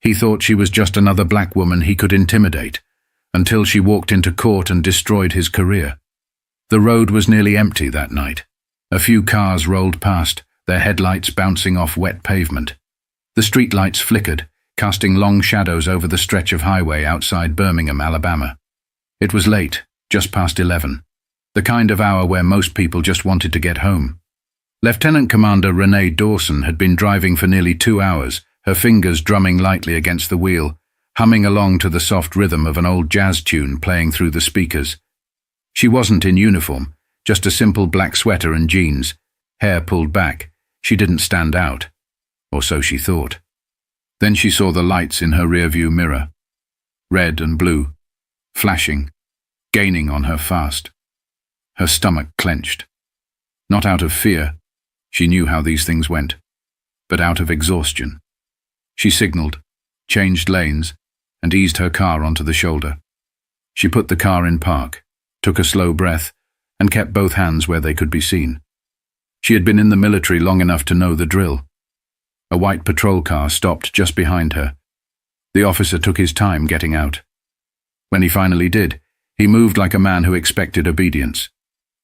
He thought she was just another black woman he could intimidate, until she walked into court and destroyed his career. The road was nearly empty that night. A few cars rolled past, their headlights bouncing off wet pavement. The streetlights flickered, casting long shadows over the stretch of highway outside Birmingham, Alabama. It was late, just past 11, the kind of hour where most people just wanted to get home. Lieutenant Commander Renee Dawson had been driving for nearly 2 hours, her fingers drumming lightly against the wheel, humming along to the soft rhythm of an old jazz tune playing through the speakers. She wasn't in uniform, just a simple black sweater and jeans, hair pulled back. She didn't stand out, or so she thought. Then she saw the lights in her rearview mirror, red and blue, flashing, gaining on her fast. Her stomach clenched. Not out of fear, she knew how these things went, but out of exhaustion. She signaled, changed lanes, and eased her car onto the shoulder. She put the car in park, took a slow breath, and kept both hands where they could be seen. She had been in the military long enough to know the drill. A white patrol car stopped just behind her. The officer took his time getting out. When he finally did, he moved like a man who expected obedience.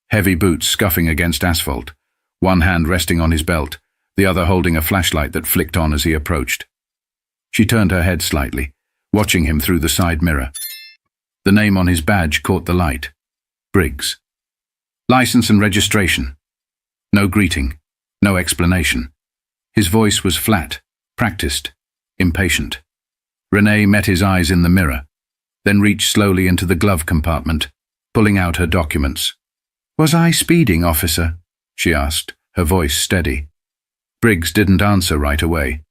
Heavy boots scuffing against asphalt, one hand resting on his belt, the other holding a flashlight that flicked on as he approached. She turned her head slightly, watching him through the side mirror. The name on his badge caught the light. Briggs. License and registration. No greeting, no explanation. His voice was flat, practiced, impatient. Renee met his eyes in the mirror, then reached slowly into the glove compartment, pulling out her documents. "Was I speeding, officer?" she asked, her voice steady. Briggs didn't answer right away.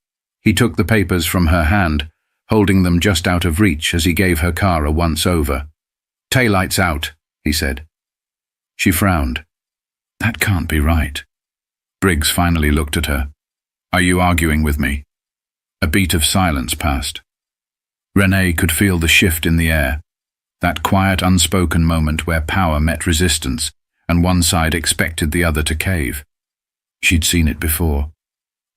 He took the papers from her hand, holding them just out of reach as he gave her car a once-over. "Taillights out," he said. She frowned. That can't be right. Briggs finally looked at her. "Are you arguing with me?" A beat of silence passed. Renee could feel the shift in the air, that quiet, unspoken moment where power met resistance, and one side expected the other to cave. She'd seen it before.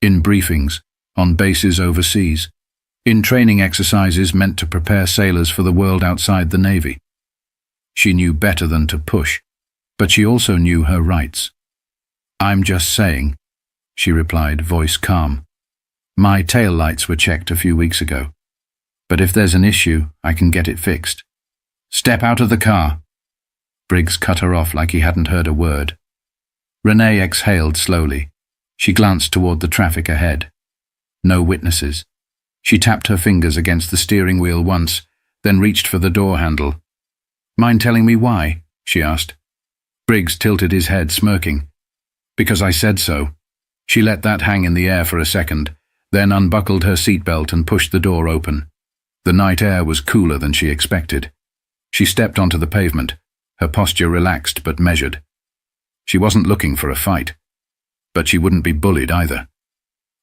In briefings, on bases overseas, in training exercises meant to prepare sailors for the world outside the Navy. She knew better than to push, but she also knew her rights. "I'm just saying," she replied, voice calm. "My tail lights were checked a few weeks ago. But if there's an issue, I can get it fixed." "Step out of the car." Briggs cut her off like he hadn't heard a word. Renee exhaled slowly. She glanced toward the traffic ahead. No witnesses. She tapped her fingers against the steering wheel once, then reached for the door handle. "Mind telling me why?" she asked. Briggs tilted his head, smirking. "Because I said so." She let that hang in the air for a second, then unbuckled her seatbelt and pushed the door open. The night air was cooler than she expected. She stepped onto the pavement, her posture relaxed but measured. She wasn't looking for a fight, but she wouldn't be bullied either.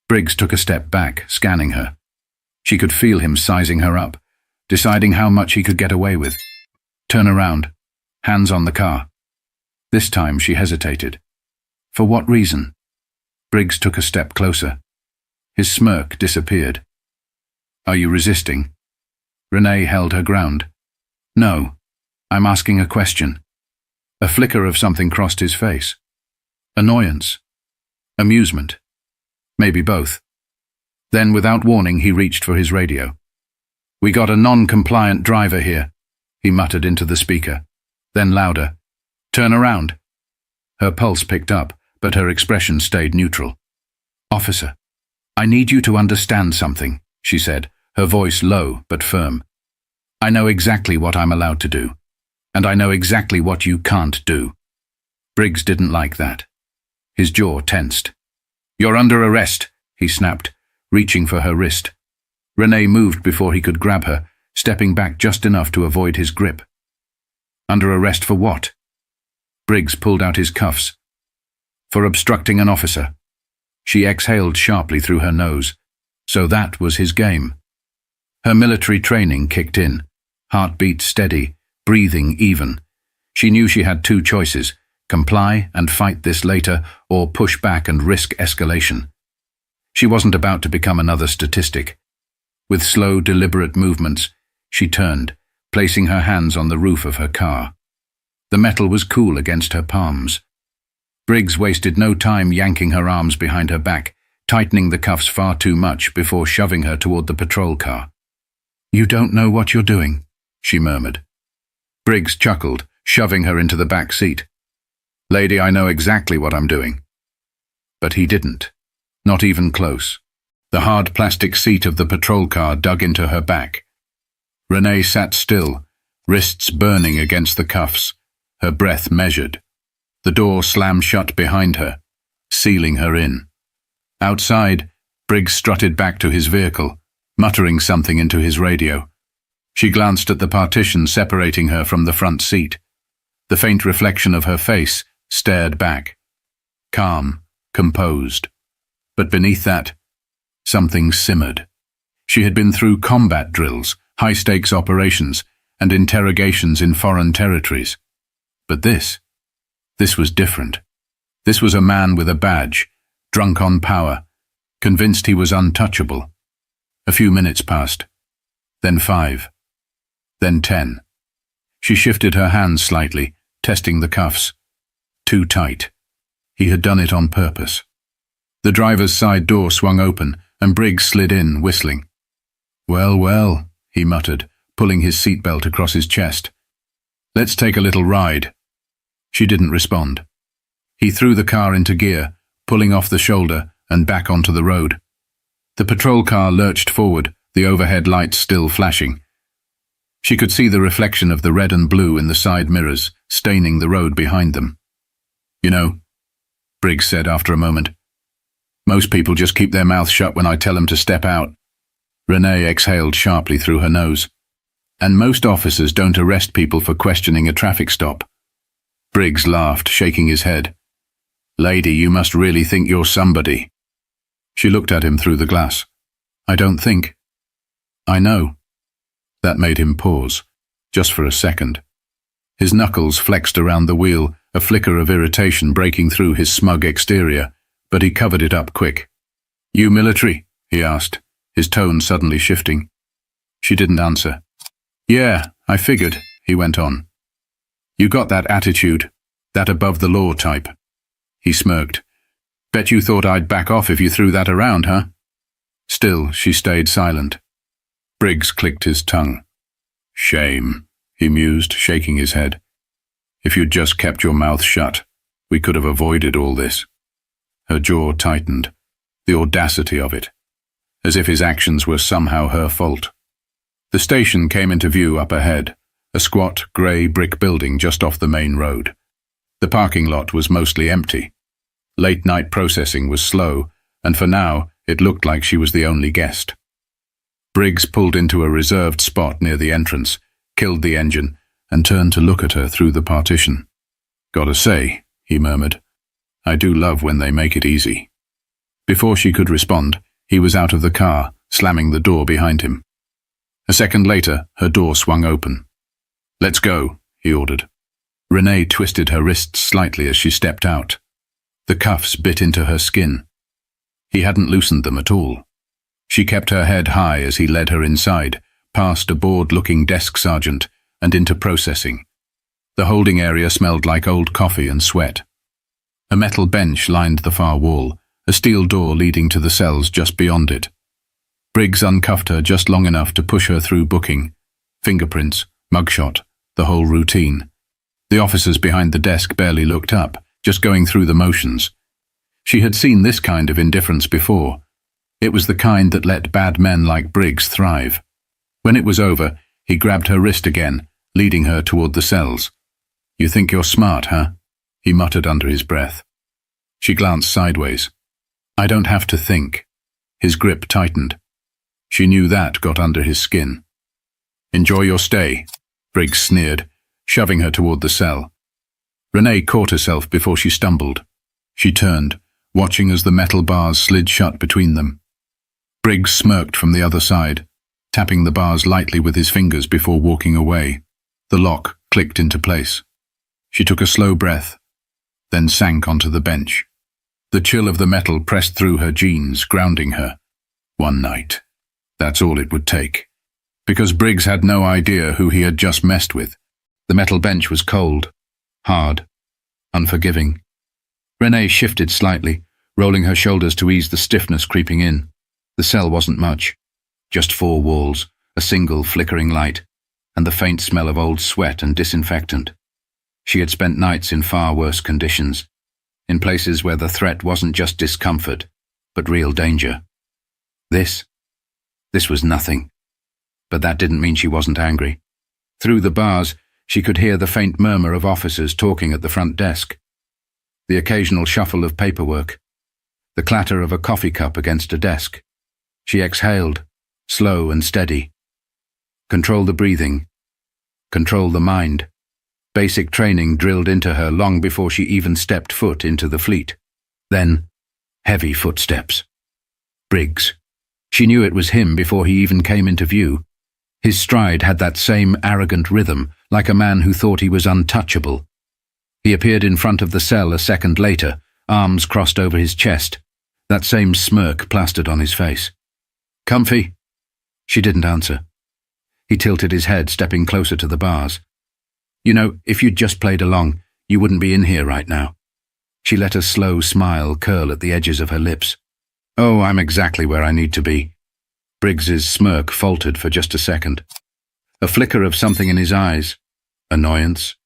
Briggs took a step back, scanning her. She could feel him sizing her up, deciding how much he could get away with. "Turn around. Hands on the car." This time she hesitated. For what reason? Briggs took a step closer. His smirk disappeared. "Are you resisting?" Renee held her ground. "No, I'm asking a question." A flicker of something crossed his face. Annoyance. Amusement. Maybe both. Then, without warning, he reached for his radio. "We got a non-compliant driver here," he muttered into the speaker. Then louder, "Turn around." Her pulse picked up, but her expression stayed neutral. "Officer, I need you to understand something," she said, her voice low but firm. "I know exactly what I'm allowed to do, and I know exactly what you can't do." Briggs didn't like that. His jaw tensed. "You're under arrest," he snapped, reaching for her wrist. Renee moved before he could grab her, stepping back just enough to avoid his grip. "Under arrest for what?" Briggs pulled out his cuffs. "For obstructing an officer." She exhaled sharply through her nose. So that was his game. Her military training kicked in, heartbeat steady, breathing even. She knew she had two choices: comply and fight this later, or push back and risk escalation. She wasn't about to become another statistic. With slow, deliberate movements, she turned, placing her hands on the roof of her car. The metal was cool against her palms. Briggs wasted no time yanking her arms behind her back, tightening the cuffs far too much before shoving her toward the patrol car. "You don't know what you're doing," she murmured. Briggs chuckled, shoving her into the back seat. "Lady, I know exactly what I'm doing." But he didn't. Not even close. The hard plastic seat of the patrol car dug into her back. Renee sat still, wrists burning against the cuffs, her breath measured. The door slammed shut behind her, sealing her in. Outside, Briggs strutted back to his vehicle, muttering something into his radio. She glanced at the partition separating her from the front seat. The faint reflection of her face stared back. Calm, composed. But beneath that, something simmered. She had been through combat drills, high-stakes operations, and interrogations in foreign territories. But this was different. This was a man with a badge, drunk on power, convinced he was untouchable. A few minutes passed, then 5, then 10. She shifted her hands slightly, testing the cuffs. Too tight. He had done it on purpose. The driver's side door swung open, and Briggs slid in, whistling. "Well, well," he muttered, pulling his seatbelt across his chest. "Let's take a little ride." She didn't respond. He threw the car into gear, pulling off the shoulder and back onto the road. The patrol car lurched forward, the overhead lights still flashing. She could see the reflection of the red and blue in the side mirrors, staining the road behind them. "You know," Briggs said after a moment, "most people just keep their mouths shut when I tell them to step out." Renee exhaled sharply through her nose. "And most officers don't arrest people for questioning a traffic stop." Briggs laughed, shaking his head. "Lady, you must really think you're somebody." She looked at him through the glass. "I don't think." "I know." That made him pause, just for a second. His knuckles flexed around the wheel, a flicker of irritation breaking through his smug exterior, but he covered it up quick. "You military?" he asked, his tone suddenly shifting. She didn't answer. "Yeah, I figured," he went on. "You got that attitude, that above-the-law type." He smirked. "Bet you thought I'd back off if you threw that around, huh?" Still, she stayed silent. Briggs clicked his tongue. "Shame," he mused, shaking his head. "If you'd just kept your mouth shut, we could have avoided all this." Her jaw tightened, the audacity of it, as if his actions were somehow her fault. The station came into view up ahead, a squat, grey brick building just off the main road. The parking lot was mostly empty. Late-night processing was slow, and for now it looked like she was the only guest. Briggs pulled into a reserved spot near the entrance, killed the engine, and turned to look at her through the partition. "Gotta say," he murmured, "I do love when they make it easy." Before she could respond, he was out of the car, slamming the door behind him. A second later, her door swung open. "Let's go," he ordered. Renee twisted her wrists slightly as she stepped out. The cuffs bit into her skin. He hadn't loosened them at all. She kept her head high as he led her inside, past a bored-looking desk sergeant, and into processing. The holding area smelled like old coffee and sweat. A metal bench lined the far wall, a steel door leading to the cells just beyond it. Briggs uncuffed her just long enough to push her through booking. Fingerprints, mugshot, the whole routine. The officers behind the desk barely looked up, just going through the motions. She had seen this kind of indifference before. It was the kind that let bad men like Briggs thrive. When it was over, he grabbed her wrist again, leading her toward the cells. "You think you're smart, huh?" he muttered under his breath. She glanced sideways. "I don't have to think." His grip tightened. She knew that got under his skin. "Enjoy your stay," Briggs sneered, shoving her toward the cell. Renee caught herself before she stumbled. She turned, watching as the metal bars slid shut between them. Briggs smirked from the other side, tapping the bars lightly with his fingers before walking away. The lock clicked into place. She took a slow breath, then sank onto the bench. The chill of the metal pressed through her jeans, grounding her. One night. That's all it would take. Because Briggs had no idea who he had just messed with. The metal bench was cold, hard, unforgiving. Renee shifted slightly, rolling her shoulders to ease the stiffness creeping in. The cell wasn't much. Just 4 walls, a single flickering light, and the faint smell of old sweat and disinfectant. She had spent nights in far worse conditions, in places where the threat wasn't just discomfort, but real danger. This was nothing. But that didn't mean she wasn't angry. Through the bars, she could hear the faint murmur of officers talking at the front desk, the occasional shuffle of paperwork, the clatter of a coffee cup against a desk. She exhaled, slow and steady. Control the breathing. Control the mind. Basic training drilled into her long before she even stepped foot into the fleet. Then, heavy footsteps. Briggs. She knew it was him before he even came into view. His stride had that same arrogant rhythm, like a man who thought he was untouchable. He appeared in front of the cell a second later, arms crossed over his chest, that same smirk plastered on his face. "Comfy?" She didn't answer. He tilted his head, stepping closer to the bars. "You know, if you'd just played along, you wouldn't be in here right now." She let a slow smile curl at the edges of her lips. "Oh, I'm exactly where I need to be." Briggs's smirk faltered for just a second. A flicker of something in his eyes. Annoyance.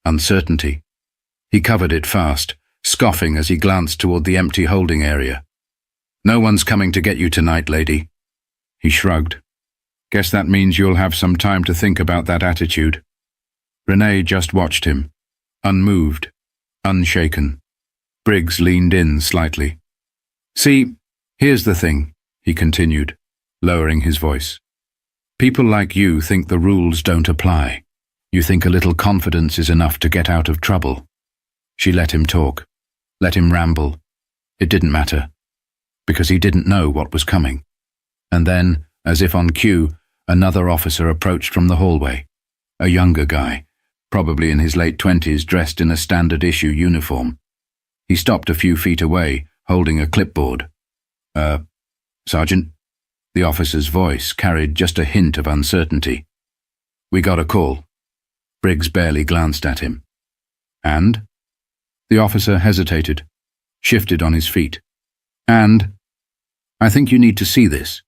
Uncertainty. He covered it fast, scoffing as he glanced toward the empty holding area. "No one's coming to get you tonight, lady." He shrugged. "Guess that means you'll have some time to think about that attitude." Renee just watched him, unmoved, unshaken. Briggs leaned in slightly. "See, here's the thing," he continued, lowering his voice. "People like you think the rules don't apply. You think a little confidence is enough to get out of trouble." She let him talk, let him ramble. It didn't matter, because he didn't know what was coming. And then, as if on cue, another officer approached from the hallway. A younger guy, probably in his late 20s, dressed in a standard-issue uniform. He stopped a few feet away, holding a clipboard. Sergeant?" The officer's voice carried just a hint of uncertainty. "We got a call." Briggs barely glanced at him. "And?" The officer hesitated, shifted on his feet. "And? I think you need to see this."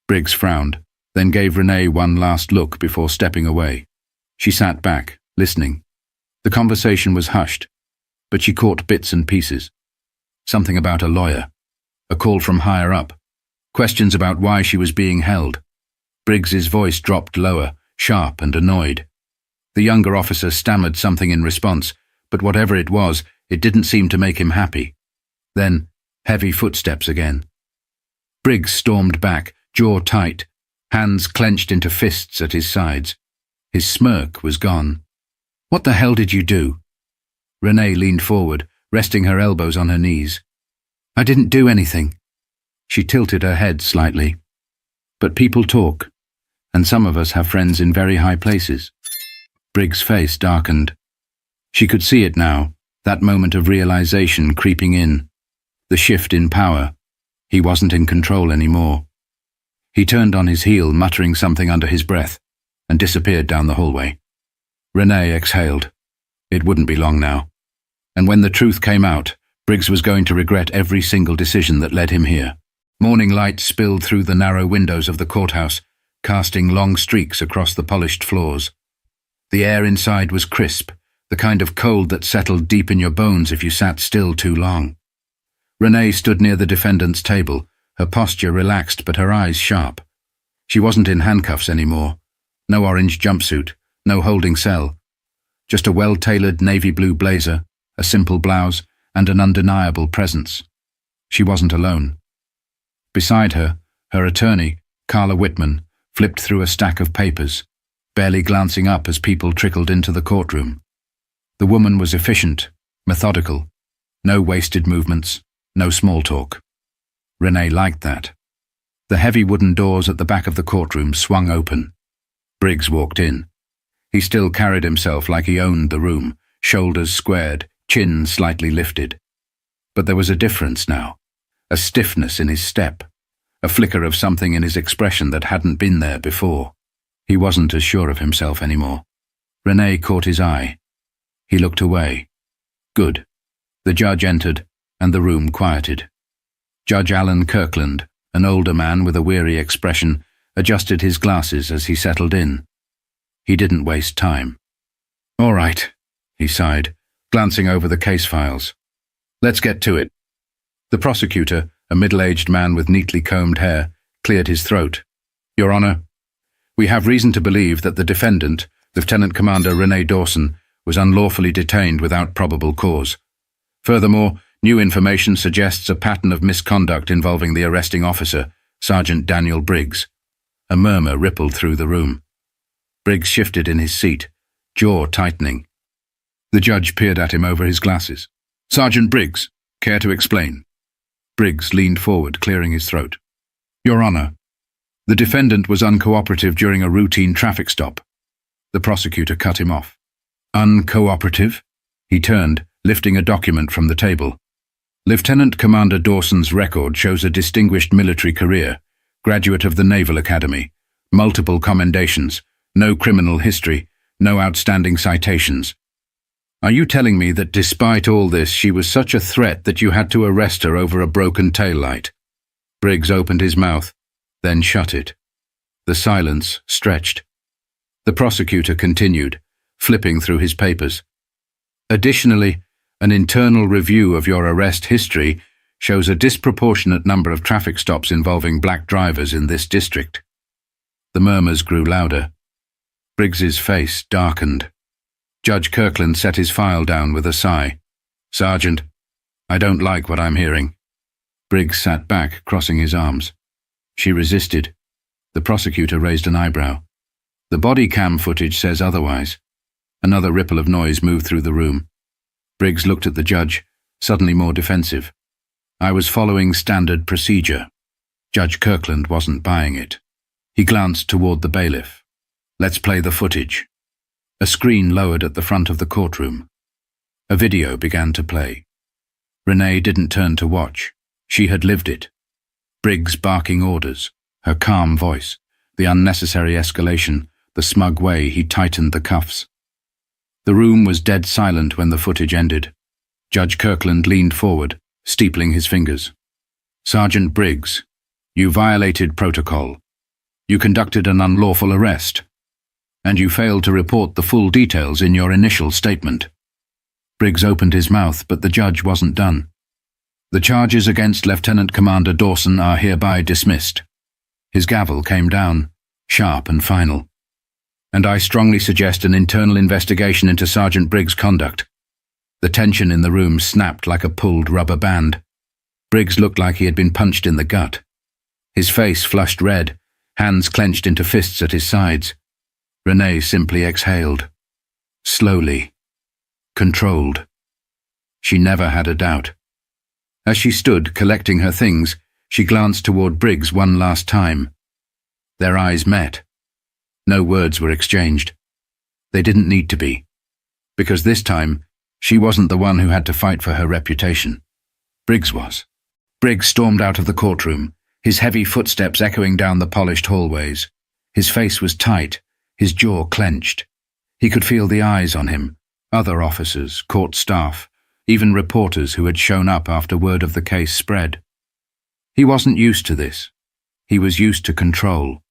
Briggs frowned, then gave Renee one last look before stepping away. She sat back, listening. The conversation was hushed, but she caught bits and pieces. Something about a lawyer, a call from higher up, questions about why she was being held. Briggs's voice dropped lower, sharp and annoyed. The younger officer stammered something in response, but whatever it was, it didn't seem to make him happy. Then, heavy footsteps again. Briggs stormed back, jaw tight, hands clenched into fists at his sides. His smirk was gone. "What the hell did you do?" Renee leaned forward, resting her elbows on her knees. "I didn't do anything." She tilted her head slightly. "But people talk, and some of us have friends in very high places." Briggs' face darkened. She could see it now, that moment of realization creeping in. The shift in power. He wasn't in control anymore. He turned on his heel, muttering something under his breath, and disappeared down the hallway. Renee exhaled. It wouldn't be long now. And when the truth came out, Briggs was going to regret every single decision that led him here. Morning light spilled through the narrow windows of the courthouse, casting long streaks across the polished floors. The air inside was crisp, the kind of cold that settled deep in your bones if you sat still too long. Renee stood near the defendant's table, her posture relaxed but her eyes sharp. She wasn't in handcuffs anymore. No orange jumpsuit, no holding cell. Just a well-tailored navy blue blazer, a simple blouse, and an undeniable presence. She wasn't alone. Beside her, her attorney, Carla Whitman, flipped through a stack of papers, barely glancing up as people trickled into the courtroom. The woman was efficient, methodical. No wasted movements, no small talk. Renee liked that. The heavy wooden doors at the back of the courtroom swung open. Briggs walked in. He still carried himself like he owned the room, shoulders squared, chin slightly lifted. But there was a difference now, a stiffness in his step, a flicker of something in his expression that hadn't been there before. He wasn't as sure of himself anymore. Renee caught his eye. He looked away. Good. The judge entered, and the room quieted. Judge Alan Kirkland, an older man with a weary expression, adjusted his glasses as he settled in. He didn't waste time. "All right," he sighed, glancing over the case files. "Let's get to it." The prosecutor, a middle-aged man with neatly combed hair, cleared his throat. "Your Honor, we have reason to believe that the defendant, Lieutenant Commander Renee Dawson, was unlawfully detained without probable cause. Furthermore, new information suggests a pattern of misconduct involving the arresting officer, Sergeant Daniel Briggs." A murmur rippled through the room. Briggs shifted in his seat, jaw tightening. The judge peered at him over his glasses. "Sergeant Briggs, care to explain?" Briggs leaned forward, clearing his throat. "Your Honor, the defendant was uncooperative during a routine traffic stop." The prosecutor cut him off. "Uncooperative?" He turned, lifting a document from the table. "Lieutenant Commander Dawson's record shows a distinguished military career, graduate of the Naval Academy, multiple commendations, no criminal history, no outstanding citations. Are you telling me that despite all this she was such a threat that you had to arrest her over a broken taillight?" Briggs opened his mouth, then shut it. The silence stretched. The prosecutor continued, flipping through his papers. "Additionally, an internal review of your arrest history shows a disproportionate number of traffic stops involving black drivers in this district." The murmurs grew louder. Briggs's face darkened. Judge Kirkland set his file down with a sigh. "Sergeant, I don't like what I'm hearing." Briggs sat back, crossing his arms. She resisted. The prosecutor raised an eyebrow. "The body cam footage says otherwise." Another ripple of noise moved through the room. Briggs looked at the judge, suddenly more defensive. "I was following standard procedure." Judge Kirkland wasn't buying it. He glanced toward the bailiff. "Let's play the footage." A screen lowered at the front of the courtroom. A video began to play. Renee didn't turn to watch. She had lived it. Briggs barking orders, her calm voice, the unnecessary escalation, the smug way he tightened the cuffs. The room was dead silent when the footage ended. Judge Kirkland leaned forward, steepling his fingers. "Sergeant Briggs, you violated protocol. You conducted an unlawful arrest. And you failed to report the full details in your initial statement." Briggs opened his mouth, but the judge wasn't done. "The charges against Lieutenant Commander Dawson are hereby dismissed." His gavel came down, sharp and final. "And I strongly suggest an internal investigation into Sergeant Briggs' conduct." The tension in the room snapped like a pulled rubber band. Briggs looked like he had been punched in the gut. His face flushed red, hands clenched into fists at his sides. Renee simply exhaled. Slowly. Controlled. She never had a doubt. As she stood, collecting her things, she glanced toward Briggs one last time. Their eyes met. No words were exchanged. They didn't need to be. Because this time, she wasn't the one who had to fight for her reputation. Briggs was. Briggs stormed out of the courtroom, his heavy footsteps echoing down the polished hallways. His face was tight, his jaw clenched. He could feel the eyes on him, other officers, court staff, even reporters who had shown up after word of the case spread. He wasn't used to this. He was used to control,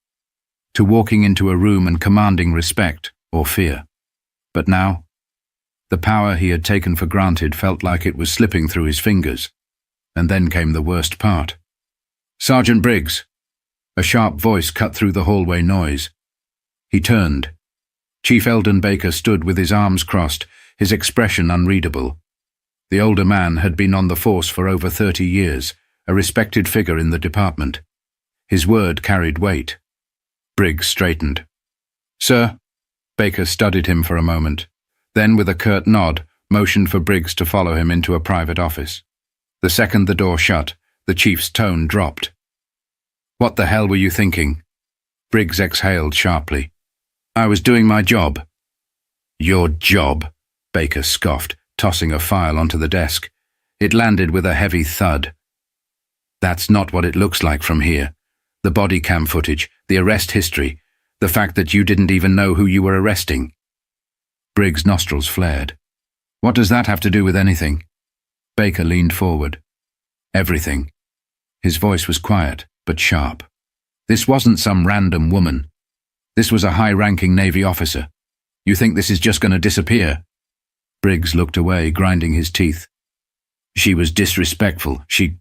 to walking into a room and commanding respect or fear. But now, the power he had taken for granted felt like it was slipping through his fingers. And then came the worst part. "Sergeant Briggs!" A sharp voice cut through the hallway noise. He turned. Chief Eldon Baker stood with his arms crossed, his expression unreadable. The older man had been on the force for over 30 years, a respected figure in the department. His word carried weight. Briggs straightened. "Sir?" Baker studied him for a moment, then with a curt nod, motioned for Briggs to follow him into a private office. The second the door shut, the chief's tone dropped. "What the hell were you thinking?" Briggs exhaled sharply. "I was doing my job." "Your job?" Baker scoffed, tossing a file onto the desk. It landed with a heavy thud. "That's not what it looks like from here. The body cam footage, the arrest history, the fact that you didn't even know who you were arresting. Briggs' nostrils flared. What does that have to do with anything? Baker leaned forward. Everything. His voice was quiet, but sharp. This wasn't some random woman. This was a high-ranking Navy officer. You think this is just going to disappear? Briggs looked away, grinding his teeth. She was disrespectful. She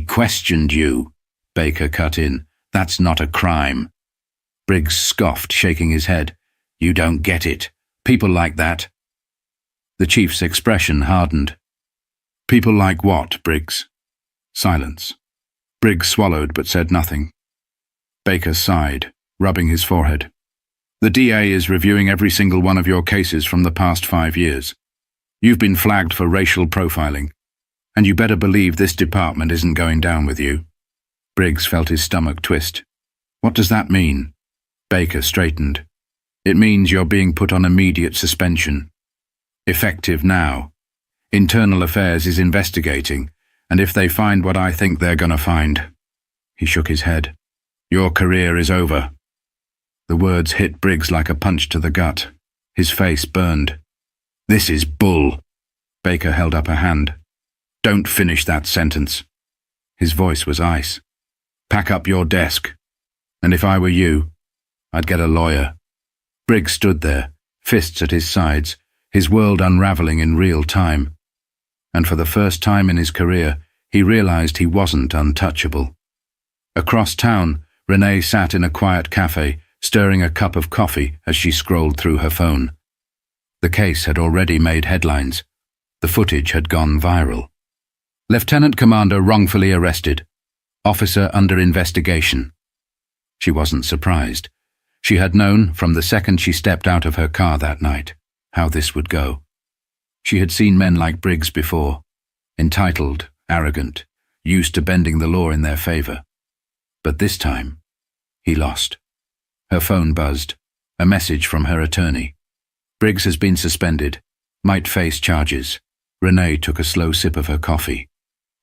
questioned you, Baker cut in. That's not a crime. Briggs scoffed, shaking his head. You don't get it. People like that. The chief's expression hardened. People like what, Briggs? Silence. Briggs swallowed but said nothing. Baker sighed, rubbing his forehead. The DA is reviewing every single one of your cases from the past 5 years. You've been flagged for racial profiling, and you better believe this department isn't going down with you. Briggs felt his stomach twist. What does that mean? Baker straightened. It means you're being put on immediate suspension. Effective now. Internal Affairs is investigating, and if they find what I think they're gonna find. He shook his head. Your career is over. The words hit Briggs like a punch to the gut. His face burned. This is bull. Baker held up a hand. Don't finish that sentence. His voice was ice. Pack up your desk. And if I were you, I'd get a lawyer. Briggs stood there, fists at his sides, his world unraveling in real time. And for the first time in his career, he realized he wasn't untouchable. Across town, Renee sat in a quiet cafe, stirring a cup of coffee as she scrolled through her phone. The case had already made headlines. The footage had gone viral. Lieutenant Commander wrongfully arrested. Officer under investigation. She wasn't surprised. She had known, from the second she stepped out of her car that night, how this would go. She had seen men like Briggs before, entitled, arrogant, used to bending the law in their favor. But this time, he lost. Her phone buzzed, a message from her attorney. Briggs has been suspended, might face charges. Renee took a slow sip of her coffee.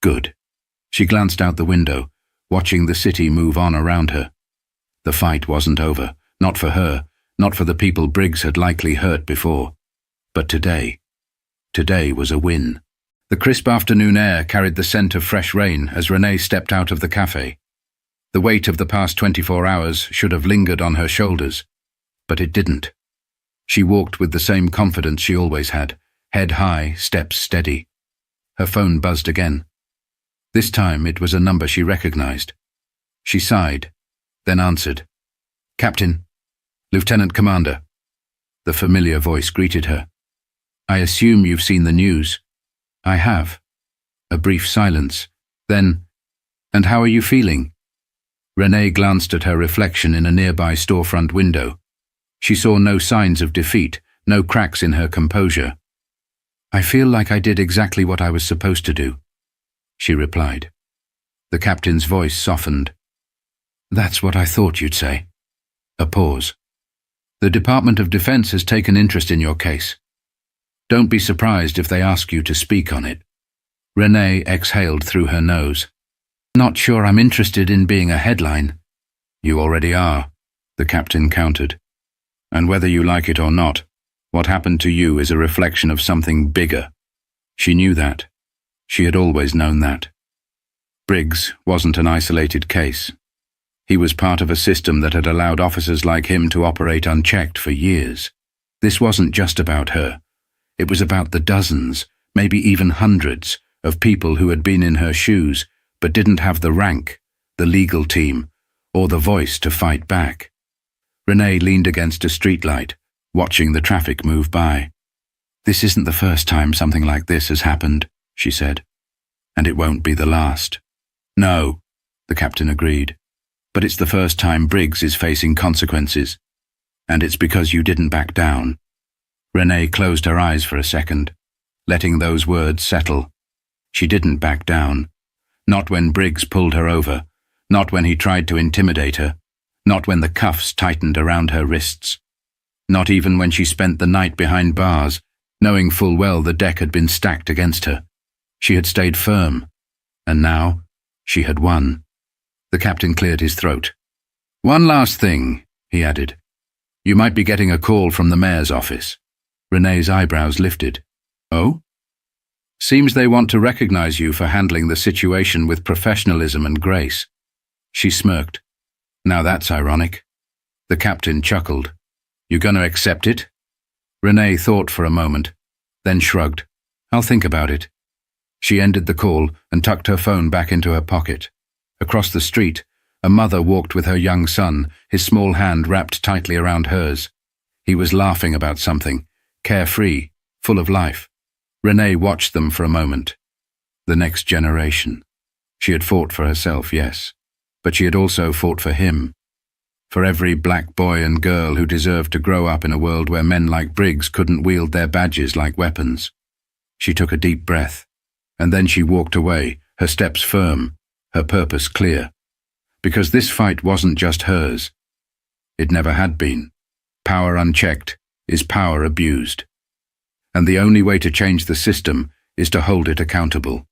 Good. She glanced out the window, watching the city move on around her. The fight wasn't over, not for her, not for the people Briggs had likely hurt before. But today was a win. The crisp afternoon air carried the scent of fresh rain as Renee stepped out of the cafe. The weight of the past 24 hours should have lingered on her shoulders, but it didn't. She walked with the same confidence she always had, head high, steps steady. Her phone buzzed again. This time it was a number she recognized. She sighed, then answered. Captain, Lieutenant Commander. The familiar voice greeted her. I assume you've seen the news. I have. A brief silence. Then, and how are you feeling? Renee glanced at her reflection in a nearby storefront window. She saw no signs of defeat, no cracks in her composure. I feel like I did exactly what I was supposed to do, she replied. The captain's voice softened. That's what I thought you'd say. A pause. The Department of Defense has taken interest in your case. Don't be surprised if they ask you to speak on it. Renee exhaled through her nose. Not sure I'm interested in being a headline. You already are, the captain countered. And whether you like it or not, what happened to you is a reflection of something bigger. She knew that. She had always known that. Briggs wasn't an isolated case. He was part of a system that had allowed officers like him to operate unchecked for years. This wasn't just about her. It was about the dozens, maybe even hundreds, of people who had been in her shoes but didn't have the rank, the legal team, or the voice to fight back. Renee leaned against a streetlight, watching the traffic move by. This isn't the first time something like this has happened, she said. And it won't be the last. No, the captain agreed. But it's the first time Briggs is facing consequences. And it's because you didn't back down. Renee closed her eyes for a second, letting those words settle. She didn't back down. Not when Briggs pulled her over, not when he tried to intimidate her, not when the cuffs tightened around her wrists. Not even when she spent the night behind bars, knowing full well the deck had been stacked against her. She had stayed firm, and now she had won. The captain cleared his throat. One last thing, he added. You might be getting a call from the mayor's office. Renee's eyebrows lifted. Oh? Seems they want to recognize you for handling the situation with professionalism and grace. She smirked. Now that's ironic. The captain chuckled. You gonna accept it? Renee thought for a moment, then shrugged. I'll think about it. She ended the call and tucked her phone back into her pocket. Across the street, a mother walked with her young son, his small hand wrapped tightly around hers. He was laughing about something, carefree, full of life. Renee watched them for a moment. The next generation. She had fought for herself, yes, but she had also fought for him. For every black boy and girl who deserved to grow up in a world where men like Briggs couldn't wield their badges like weapons. She took a deep breath, and then she walked away, her steps firm, her purpose clear. Because this fight wasn't just hers. It never had been. Power unchecked is power abused. And the only way to change the system is to hold it accountable.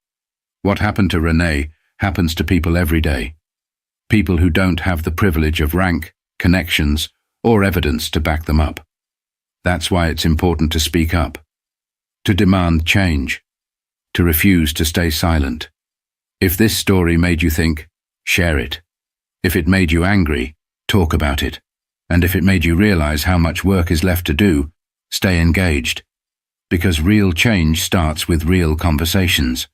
What happened to Renee happens to people every day. People who don't have the privilege of rank, connections, or evidence to back them up. That's why it's important to speak up. To demand change. To refuse to stay silent. If this story made you think, share it. If it made you angry, talk about it. And if it made you realize how much work is left to do, stay engaged. Because real change starts with real conversations.